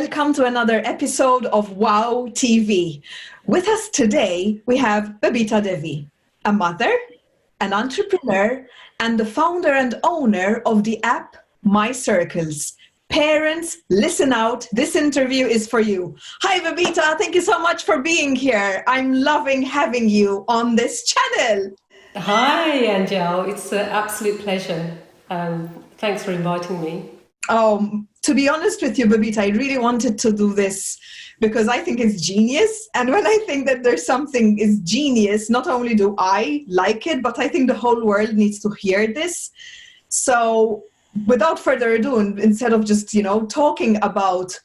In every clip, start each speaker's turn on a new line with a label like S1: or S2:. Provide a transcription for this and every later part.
S1: welcome to another episode of Wow TV. With us today, we have Babita Devi, a mother, an entrepreneur, and the founder and owner of the app My Circles. Parents, listen out. This interview is for you. Hi, Babita. Thank you so much for being here. I'm loving having you on this channel.
S2: Hi, Angèle. It's an absolute pleasure. Thanks for inviting me.
S1: To be honest with you, Babita, I really wanted to do this because I think it's genius. And when I think that there's something is genius, not only do I like it, but I think the whole world needs to hear this. So without further ado, instead of just, talking about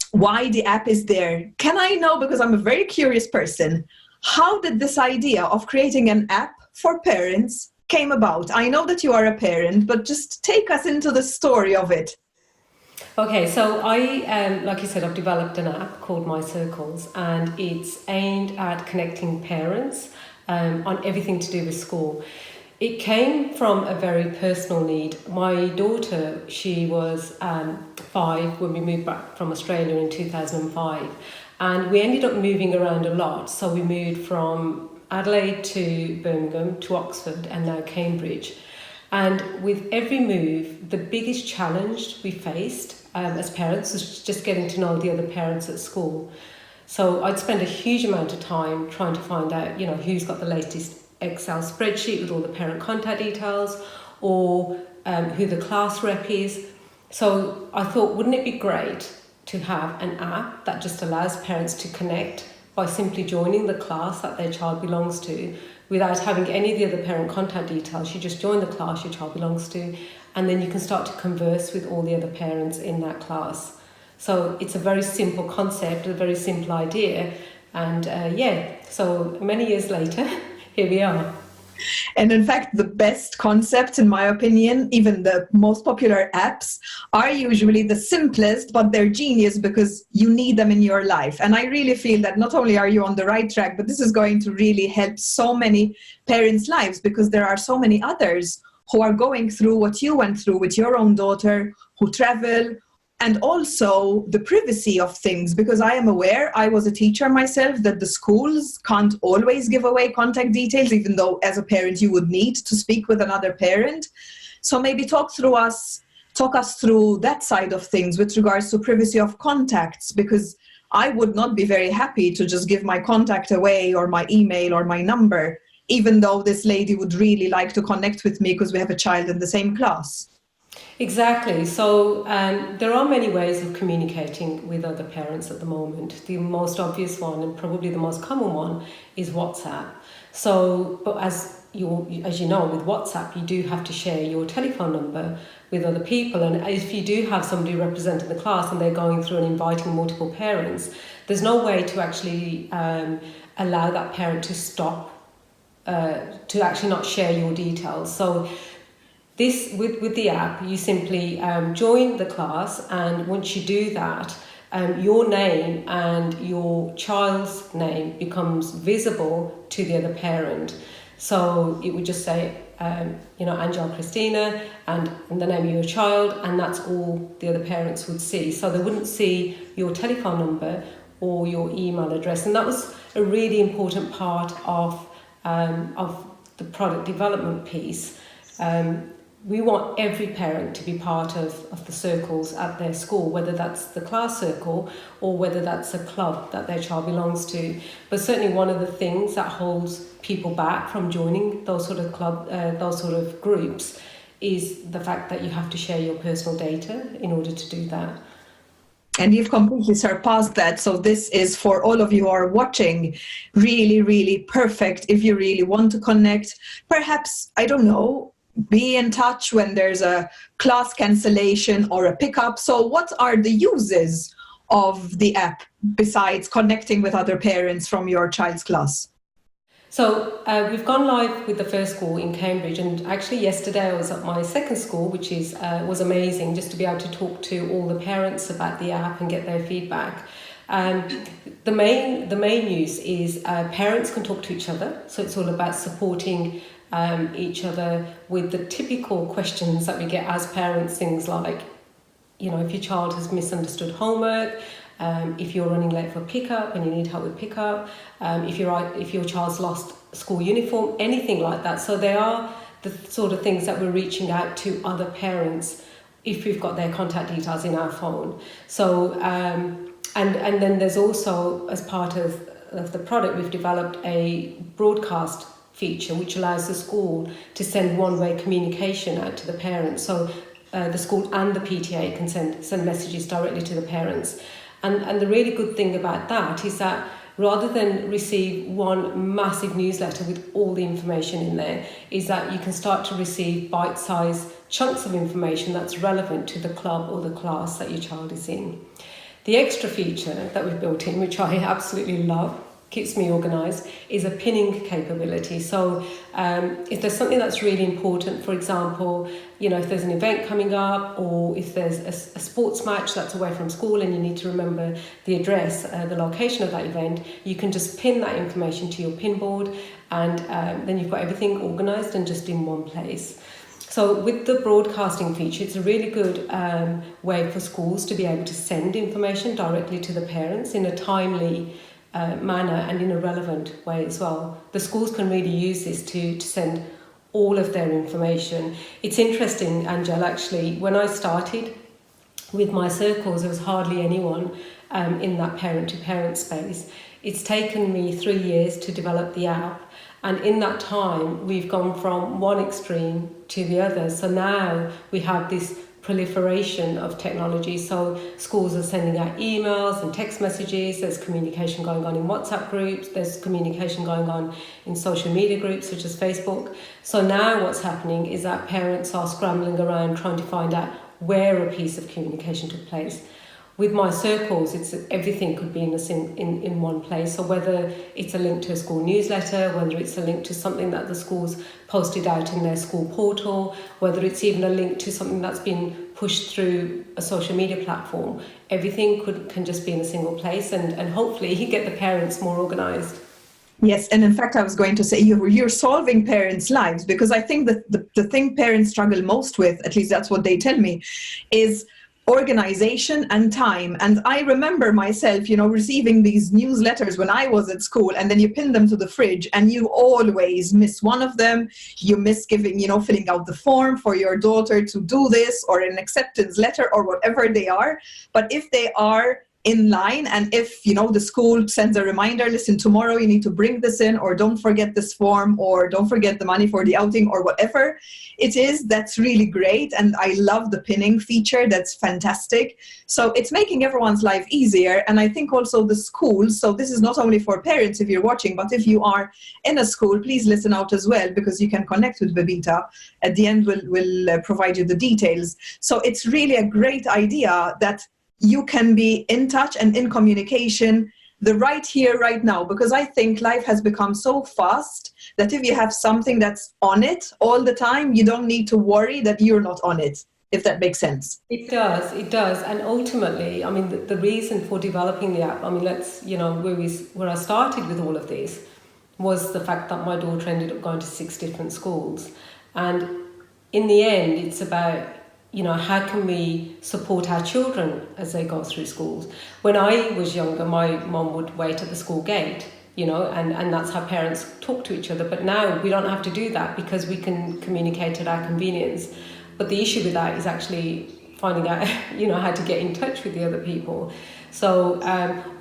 S1: why the app is there, can I know, because I'm a very curious person, how did this idea of creating an app for parents came about? I know that you are a parent, but just take us into the story of it.
S2: Okay, so like you said, I've developed an app called My Circles, and it's aimed at connecting parents on everything to do with school. It came from a very personal need. My daughter, she was 5 when we moved back from Australia in 2005, and we ended up moving around a lot. So we moved from Adelaide to Birmingham to Oxford and now Cambridge. And with every move, the biggest challenge we faced as parents was just getting to know the other parents at school. So I'd spend a huge amount of time trying to find out, who's got the latest Excel spreadsheet with all the parent contact details, or who the class rep is. So I thought, wouldn't it be great to have an app that just allows parents to connect by simply joining the class that their child belongs to without having any of the other parent contact details. You just join the class your child belongs to, and then you can start to converse with all the other parents in that class. So it's a very simple concept, a very simple idea. And so many years later, here we are.
S1: And in fact, the best concepts, in my opinion, even the most popular apps, are usually the simplest, but they're genius because you need them in your life. And I really feel that not only are you on the right track, but this is going to really help so many parents' lives, because there are so many others who are going through what you went through with your own daughter, who travel, and also the privacy of things, because I am aware, I was a teacher myself, that the schools can't always give away contact details, even though as a parent you would need to speak with another parent. So maybe talk us through that side of things with regards to privacy of contacts, because I would not be very happy to just give my contact away or my email or my number, even though this lady would really like to connect with me because we have a child in the same class.
S2: Exactly. So there are many ways of communicating with other parents at the moment. The most obvious one, and probably the most common one, is WhatsApp. So, but as you know, with WhatsApp, you do have to share your telephone number with other people. And if you do have somebody representing the class and they're going through and inviting multiple parents, there's no way to actually allow that parent to stop, to actually not share your details. So this, with the app, you simply join the class, and once you do that, your name and your child's name becomes visible to the other parent. So it would just say, Angèle Cristina and the name of your child, and that's all the other parents would see. So they wouldn't see your telephone number or your email address, and that was a really important part of the product development piece. We want every parent to be part of the circles at their school, whether that's the class circle or whether that's a club that their child belongs to. But certainly one of the things that holds people back from joining those sort of groups is the fact that you have to share your personal data in order to do that.
S1: And you've completely surpassed that. So this is, for all of you who are watching, really, really perfect if you really want to connect. Perhaps, I don't know, be in touch when there's a class cancellation or a pickup. So what are the uses of the app besides connecting with other parents from your child's class?
S2: So we've gone live with the first school in Cambridge, and actually yesterday I was at my second school, which was amazing, just to be able to talk to all the parents about the app and get their feedback. The main use is parents can talk to each other, so it's all about supporting each other with the typical questions that we get as parents, things like, if your child has misunderstood homework, if you're running late for pickup and you need help with pickup, if your child's lost school uniform, anything like that. So they are the sort of things that we're reaching out to other parents if we've got their contact details in our phone. So and then there's also, as part of the product, we've developed a broadcast feature which allows the school to send one-way communication out to the parents. So the school and the PTA can send messages directly to the parents. And the really good thing about that is that rather than receive one massive newsletter with all the information in there, is that you can start to receive bite-sized chunks of information that's relevant to the club or the class that your child is in. The extra feature that we've built in, which I absolutely love, keeps me organised, is a pinning capability. So if there's something that's really important, for example, if there's an event coming up, or if there's a sports match that's away from school and you need to remember the address, the location of that event, you can just pin that information to your pin board, and then you've got everything organised and just in one place. So with the broadcasting feature, it's a really good way for schools to be able to send information directly to the parents in a timely manner and in a relevant way as well. The schools can really use this to send all of their information. It's interesting, Angèle, actually, when I started with my circles, there was hardly anyone in that parent-to-parent space. It's taken me 3 years to develop the app, and in that time, we've gone from one extreme to the other. So now we have this proliferation of technology. So schools are sending out emails and text messages, there's communication going on in WhatsApp groups, there's communication going on in social media groups such as Facebook. So now what's happening is that parents are scrambling around trying to find out where a piece of communication took place. With my circles, it's everything could be in one place. So whether it's a link to a school newsletter, whether it's a link to something that the schools posted out in their school portal, whether it's even a link to something that's been pushed through a social media platform, everything can just be in a single place, and hopefully get the parents more organised.
S1: Yes, and in fact, I was going to say you're solving parents' lives, because I think that the thing parents struggle most with, at least that's what they tell me, is organization and time. And I remember myself, receiving these newsletters when I was at school, and then you pin them to the fridge and you always miss one of them. You miss filling out the form for your daughter to do this, or an acceptance letter, or whatever they are. But if they are in line, and if the school sends a reminder, listen, tomorrow you need to bring this in, or don't forget this form, or don't forget the money for the outing, or whatever it is, that's really great. And I love the pinning feature. That's fantastic. So it's making everyone's life easier. And I think also the schools, so this is not only for parents if you're watching, but if you are in a school, please listen out as well, because you can connect with Babita. At the end, we'll provide you the details. So it's really a great idea that you can be in touch and in communication the right here, right now, because I think life has become so fast that if you have something that's on it all the time, you don't need to worry that you're not on it, if that makes sense.
S2: It does. And ultimately, I mean, the reason for developing the app, I mean, where I started with all of this was the fact that my daughter ended up going to 6 different schools. And in the end, it's about how can we support our children as they go through schools? When I was younger, my mum would wait at the school gate, and that's how parents talk to each other. But now we don't have to do that, because we can communicate at our convenience. But the issue with that is actually finding out, how to get in touch with the other people. So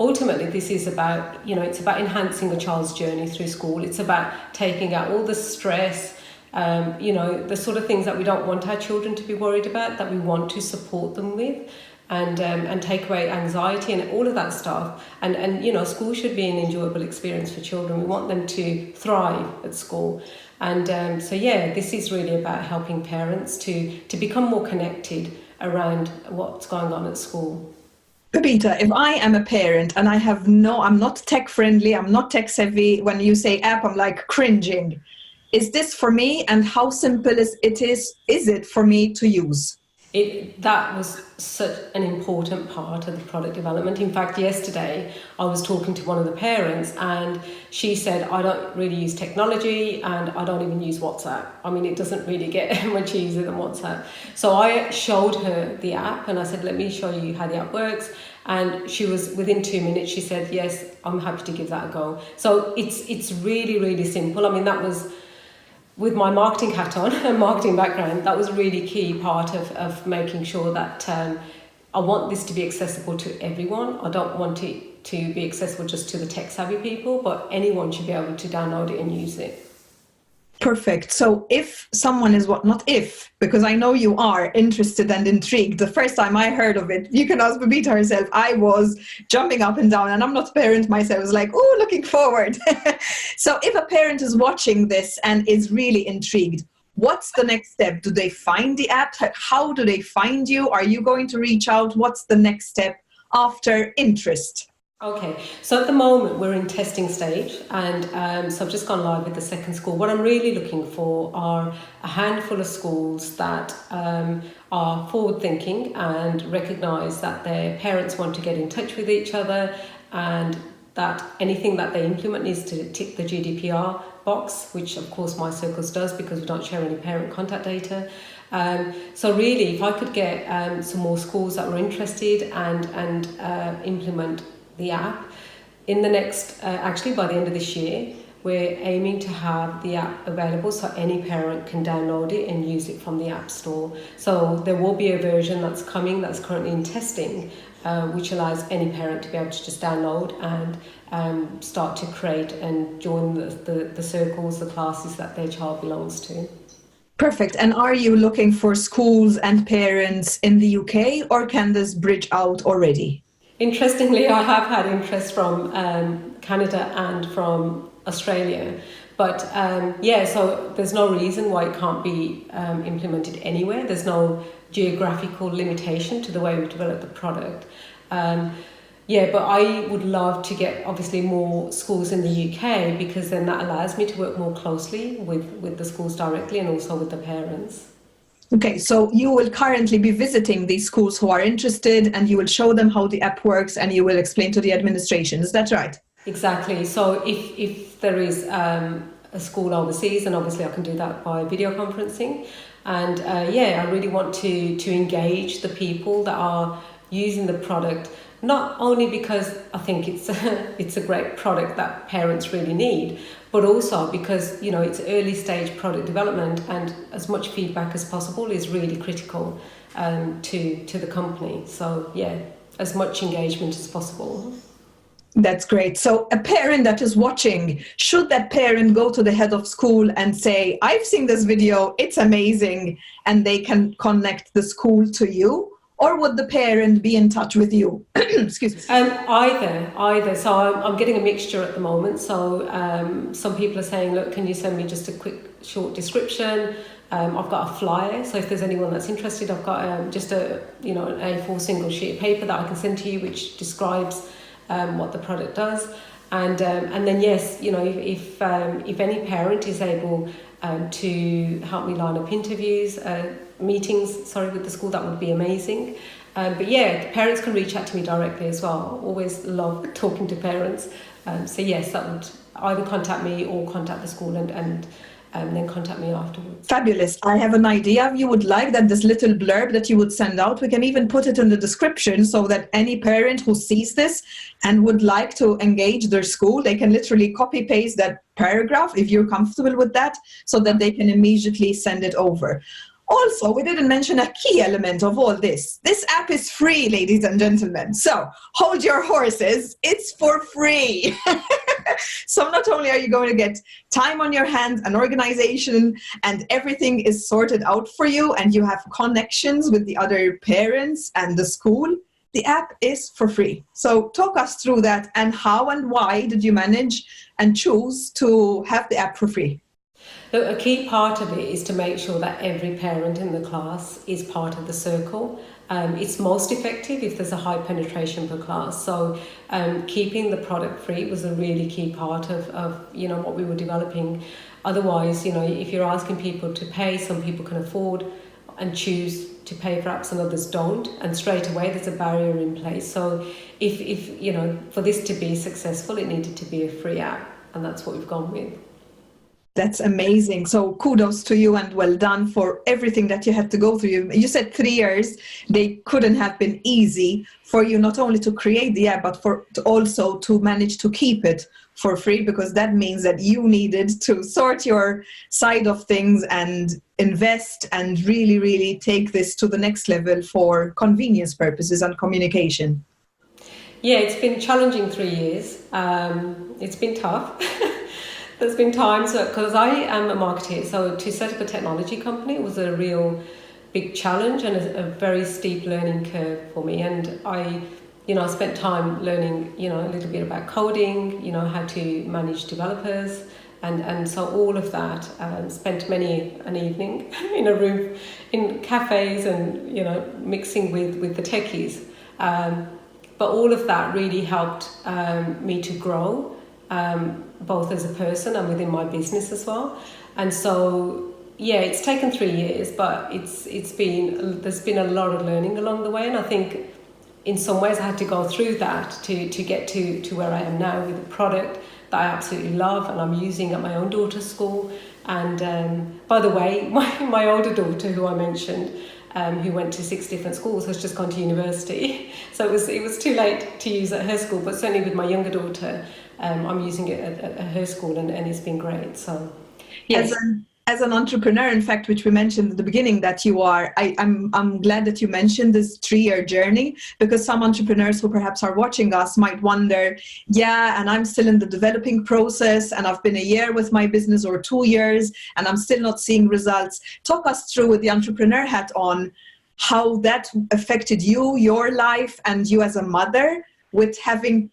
S2: ultimately, this is about, it's about enhancing a child's journey through school. It's about taking out all the stress, the sort of things that we don't want our children to be worried about, that we want to support them with, and take away anxiety and all of that stuff. And school should be an enjoyable experience for children. We want them to thrive at school. And this is really about helping parents to become more connected around what's going on at school.
S1: Babita, if I am a parent and I'm not tech friendly, I'm not tech savvy, when you say app, I'm like cringing. Is this for me, and how simple is it for me to use?
S2: that was such an important part of the product development. In fact, yesterday I was talking to one of the parents and she said, I don't really use technology and I don't even use WhatsApp. I mean, it doesn't really get much easier than WhatsApp. So I showed her the app and I said, let me show you how the app works. And she was, within 2 minutes, she said, yes, I'm happy to give that a go. So it's really, really simple. I mean, that was, with my marketing hat on, a marketing background, that was a really key part of making sure that I want this to be accessible to everyone. I don't want it to be accessible just to the tech-savvy people, but anyone should be able to download it and use it.
S1: Perfect. So if someone is because I know you are interested and intrigued. The first time I heard of it, you can ask Babita herself, I was jumping up and down, and I'm not a parent myself. I was like, oh, looking forward. So if a parent is watching this and is really intrigued, what's the next step? Do they find the app? How do they find you? Are you going to reach out? What's the next step after interest?
S2: Okay, so at the moment we're in testing stage, and so I've just gone live with the second school. What I'm really looking for are a handful of schools that are forward thinking and recognise that their parents want to get in touch with each other, and that anything that they implement needs to tick the GDPR box, which of course My Circles does because we don't share any parent contact data. So really, if I could get some more schools that were interested and implement the app in the next, actually by the end of this year, we're aiming to have the app available so any parent can download it and use it from the App Store. So there will be a version that's coming, that's currently in testing, which allows any parent to be able to just download and start to create and join the circles, the classes that their child belongs to.
S1: Perfect. And are you looking for schools and parents in the UK, or can this bridge out already?
S2: Interestingly, I have had interest from Canada and from Australia, but so there's no reason why it can't be implemented anywhere. There's no geographical limitation to the way we develop the product. But I would love to get obviously more schools in the UK, because then that allows me to work more closely with the schools directly and also with the parents.
S1: Okay, so you will currently be visiting these schools who are interested, and you will show them how the app works, and you will explain to the administration. Is that right?
S2: Exactly. So if there is a school overseas, and obviously I can do that by video conferencing. And I really want to engage the people that are using the product, not only because I think it's a great product that parents really need, but also because, you know, it's early stage product development, and as much feedback as possible is really critical to the company. So as much engagement as possible.
S1: That's great. So a parent that is watching, should that parent go to the head of school and say, I've seen this video, it's amazing, and they can connect the school to you? Or would the parent be in touch with you? Excuse me.
S2: Either. So I'm getting a mixture at the moment. So some people are saying, look, can you send me just a quick short description? I've got a flyer. So if there's anyone that's interested, I've got just an A4 single sheet of paper that I can send to you, which describes what the product does. And then yes, you know, if any parent is able to help me line up meetings with the school, that would be amazing. But parents can reach out to me directly as well. Always love talking to parents. So yes, that would either contact me or contact the school and then contact me afterwards.
S1: Fabulous. I have an idea. If you would like that, this little blurb that you would send out, we can even put it in the description so that any parent who sees this and would like to engage their school, they can literally copy paste that paragraph if you're comfortable with that, so that they can immediately send it over. Also, we didn't mention a key element of all this. This app is free, ladies and gentlemen. So hold your horses. It's for free. So not only are you going to get time on your hands, an organization, and everything is sorted out for you, and you have connections with the other parents and the school, the app is for free. So talk us through that, and how and why did you manage and choose to have the app for free?
S2: A key part of it is to make sure that every parent in the class is part of the circle. It's most effective if there's a high penetration per class. So keeping the product free was a really key part of what we were developing. Otherwise, if you're asking people to pay, some people can afford and choose to pay for apps and others don't, and straight away there's a barrier in place. So if you know, for this to be successful, it needed to be a free app, and that's what we've gone with.
S1: That's amazing. So kudos to you and well done for everything that you had to go through. You said 3 years. They couldn't have been easy for you, not only to create the app, but also to manage to keep it for free, because that means that you needed to sort your side of things and invest and really, really take this to the next level for convenience purposes and communication.
S2: Yeah, it's been challenging 3 years. It's been tough. There's been times because I am a marketer, so to set up a technology company was a real big challenge and a very steep learning curve for me. And I spent time learning, a little bit about coding, how to manage developers, and so all of that. Spent many an evening in a room, in cafes, and mixing with the techies. But all of that really helped me to grow. Both as a person and within my business as well. And so, yeah, it's taken 3 years, but there's been a lot of learning along the way. And I think in some ways I had to go through that to get to where I am now with a product that I absolutely love and I'm using at my own daughter's school. And by the way, my older daughter, who I mentioned, who went to 6 different schools, has just gone to university. So it was too late to use at her school, but certainly with my younger daughter, I'm using it at her school, and it's been great. So, yes.
S1: As an entrepreneur, in fact, which we mentioned at the beginning that you are, I'm glad that you mentioned this 3-year journey, because some entrepreneurs who perhaps are watching us might wonder, yeah, and I'm still in the developing process, and I've been a year with my business or 2 years, and I'm still not seeing results. Talk us through, with the entrepreneur hat on, how that affected you, your life, and you as a mother, with having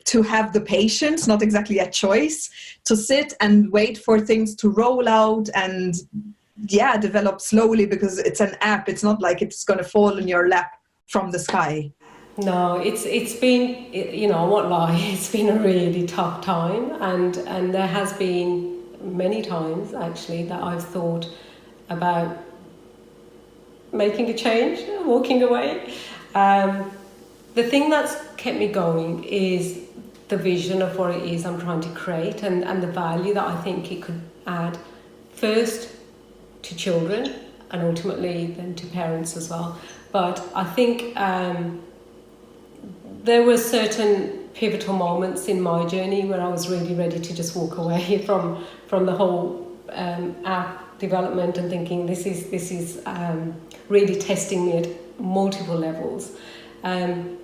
S1: to have the patience, not exactly a choice, to sit and wait for things to roll out and develop slowly, because it's an app. It's not like it's going to fall in your lap from the sky.
S2: No, it's been, I won't lie, it's been a really tough time, and there has been many times actually that I've thought about making a change, walking away. The thing that's kept me going is the vision of what it is I'm trying to create, and the value that I think it could add, first to children and ultimately then to parents as well. But I think there were certain pivotal moments in my journey where I was really ready to just walk away from the whole app development, and thinking this is really testing me at multiple levels.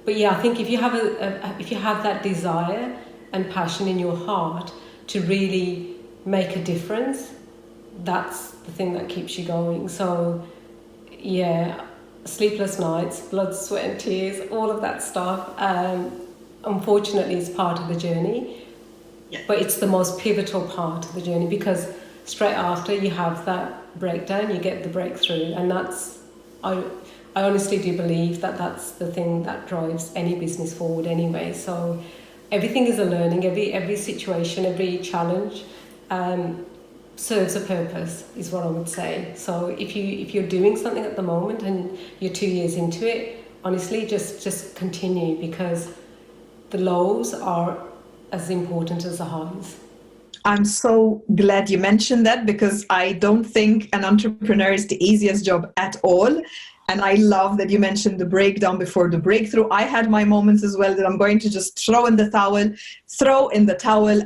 S2: But yeah, I think if you have that desire and passion in your heart to really make a difference, that's the thing that keeps you going. So yeah, sleepless nights, blood, sweat and tears, all of that stuff, unfortunately is part of the journey. Yeah. But it's the most pivotal part of the journey, because straight after you have that breakdown, you get the breakthrough, and that's I honestly do believe that that's the thing that drives any business forward anyway. So everything is a learning, every situation, every challenge serves a purpose, is what I would say. So if you're doing something at the moment and you're 2 years into it, honestly, just continue, because the lows are as important as the highs.
S1: I'm so glad you mentioned that, because I don't think an entrepreneur is the easiest job at all. And I love that you mentioned the breakdown before the breakthrough. I had my moments as well that I'm going to just throw in the towel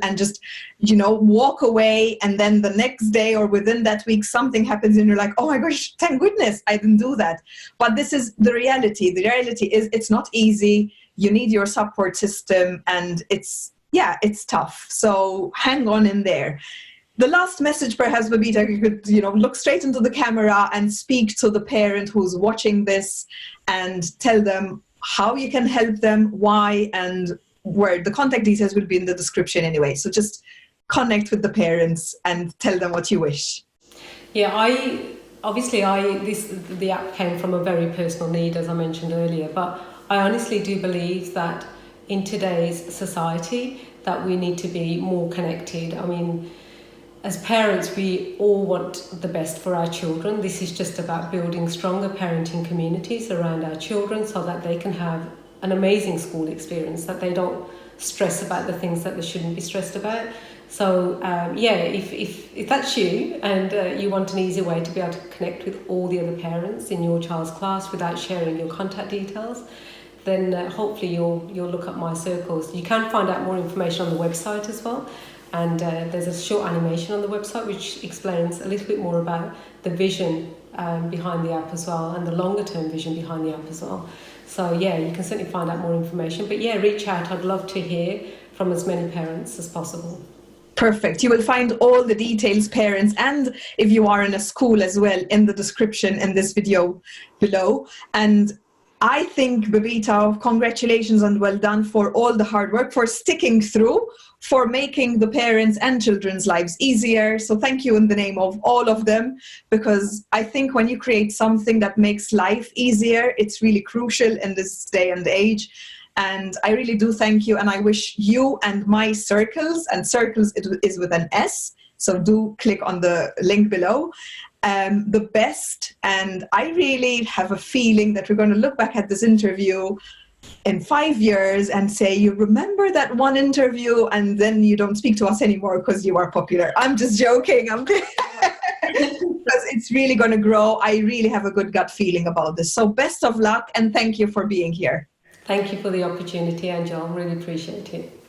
S1: and just, walk away. And then the next day or within that week, something happens and you're like, oh my gosh, thank goodness I didn't do that. But this is the reality. The reality is it's not easy. You need your support system, and it's tough. So hang on in there. The last message, perhaps, Babita, you could, look straight into the camera and speak to the parent who's watching this and tell them how you can help them, why, and where. The contact details will be in the description anyway. So just connect with the parents and tell them what you wish.
S2: Yeah, the app came from a very personal need, as I mentioned earlier, but I honestly do believe that in today's society that we need to be more connected. I mean, as parents, we all want the best for our children. This is just about building stronger parenting communities around our children so that they can have an amazing school experience, that they don't stress about the things that they shouldn't be stressed about. So if that's you and you want an easy way to be able to connect with all the other parents in your child's class without sharing your contact details, then hopefully you'll look up My Circles. You can find out more information on the website as well. And there's a short animation on the website which explains a little bit more about the vision behind the app as well, and the longer term vision behind the app as well. So yeah, you can certainly find out more information. But yeah, reach out. I'd love to hear from as many parents as possible.
S1: Perfect. You will find all the details, parents, and if you are in a school as well, in the description in this video below. And I think, Babita, congratulations and well done for all the hard work, for sticking through, for making the parents' and children's lives easier. So thank you in the name of all of them, because I think when you create something that makes life easier, it's really crucial in this day and age. And I really do thank you, and I wish you and My Circles, and Circles is with an S, so do click on the link below, the best. And I really have a feeling that we're going to look back at this interview in 5 years and say, you remember that one interview, and then you don't speak to us anymore because you are popular. I'm just joking. Because it's really going to grow. I really have a good gut feeling about this. So best of luck, and thank you for being here.
S2: Thank you for the opportunity, Angèle. Really appreciate it.